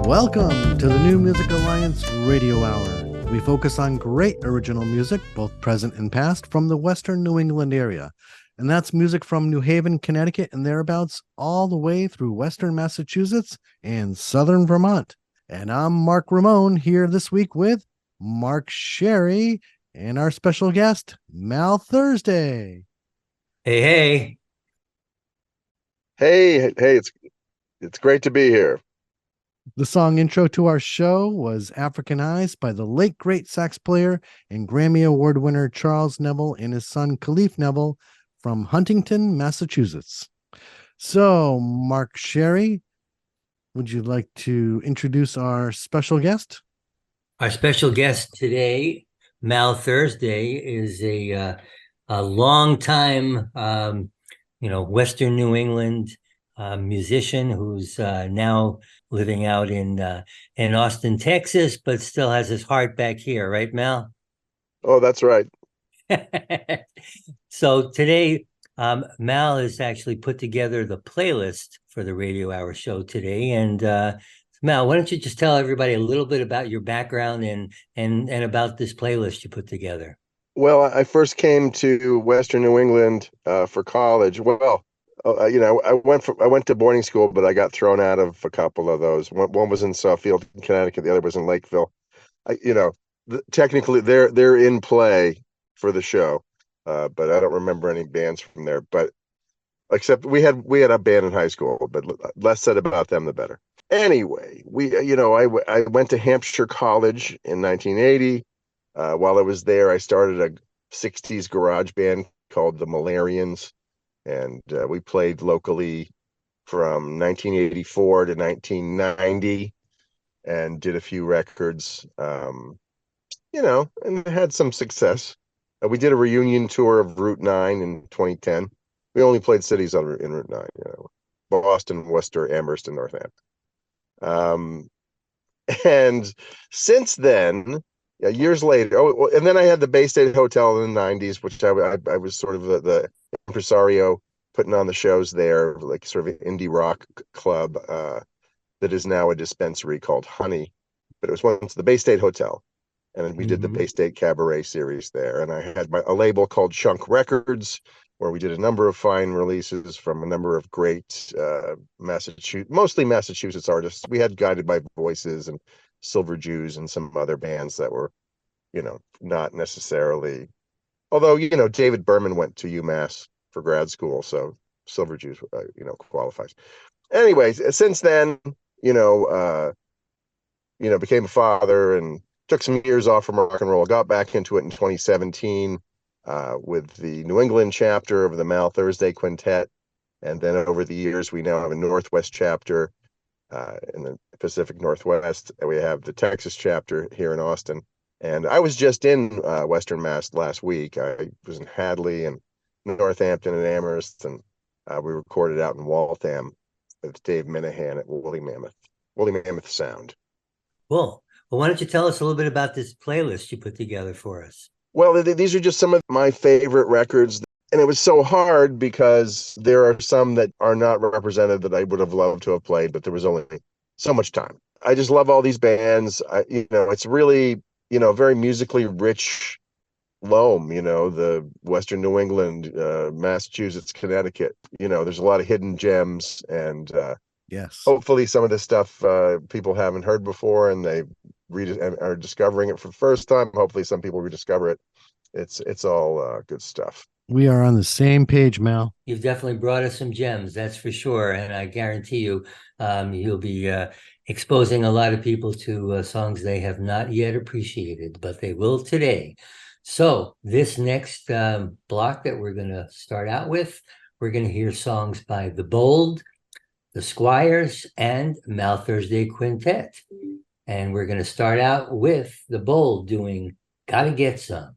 Welcome to the New Music Alliance Radio Hour. We focus on great original music, both present and past, from the Western New England area. And that's music from New Haven, Connecticut, and thereabouts, all the way through Western Massachusetts and Southern Vermont. And I'm Mark Ramone, here this week with Mark Sherry and our special guest, Mal Thursday. Hey. It's great to be here. The song intro to our show was Africanized by the late great sax player and Grammy Award winner Charles Neville and his son Khalif Neville from Huntington, Massachusetts. So, Mark Sherry, would you like to introduce our special guest? Our special guest today, Mal Thursday, is a long time, Western New England musician who's now living out in Austin, Texas, but still has his heart back here, right, Mal? Oh, that's right. So today, Mal has actually put together the playlist for the Radio Hour show today. And Mal, why don't you just tell everybody a little bit about your background and about this playlist you put together? Well, I first came to Western New England for college. Well, I went to boarding school, but I got thrown out of a couple of those. One was in Suffield, Connecticut. The other was in Lakeville. Technically, they're in play for the show, but I don't remember any bands from there. But except we had a band in high school, but less said about them, the better. Anyway, I went to Hampshire College in 1980. While I was there, I started a '60s garage band called the Malarians. And we played locally from 1984 to 1990 and did a few records, and had some success. We did a reunion tour of Route 9 in 2010. We only played cities in Route 9, Boston, Worcester, Amherst, and Northampton. And since then, years later, and then I had the Bay State Hotel in the 90s, which I was sort of the impresario putting on the shows there, like sort of an indie rock club that is now a dispensary called Honey. But it was once the Bay State Hotel. And then we did the Bay State Cabaret series there. And I had a label called Chunk Records, where we did a number of fine releases from a number of great mostly Massachusetts artists. We had Guided by Voices and Silver Jews and some other bands that were, not necessarily, although, David Berman went to UMass for grad school, so Silver Jews, qualifies. Anyways, since then, became a father and took some years off from rock and roll, got back into it in 2017 with the New England chapter of the Mal Thursday Quintet. And then over the years, we now have a Northwest chapter in the Pacific Northwest. We have the Texas chapter here in Austin. And I was just in Western Mass last week. I was in Hadley and Northampton and Amherst, and we recorded out in Waltham with Dave Minahan at Woolly Mammoth Sound. Cool. Well, why don't you tell us a little bit about this playlist you put together for us? Well, these are just some of my favorite records. And it was so hard because there are some that are not represented that I would have loved to have played, but there was only so much time. I just love all these bands. It's really, very musically rich loam, the Western New England, Massachusetts, Connecticut. There's a lot of hidden gems, and yes, hopefully some of this stuff people haven't heard before, and they are discovering it for the first time. Hopefully some people rediscover it. It's all good stuff. We are on the same page, Mal. You've definitely brought us some gems, that's for sure. And I guarantee you, you'll be exposing a lot of people to songs they have not yet appreciated, but they will today. So this next block that we're going to start out with, we're going to hear songs by The Bold, The Squires, and Mal Thursday Quintet. And we're going to start out with The Bold doing Gotta Get Some.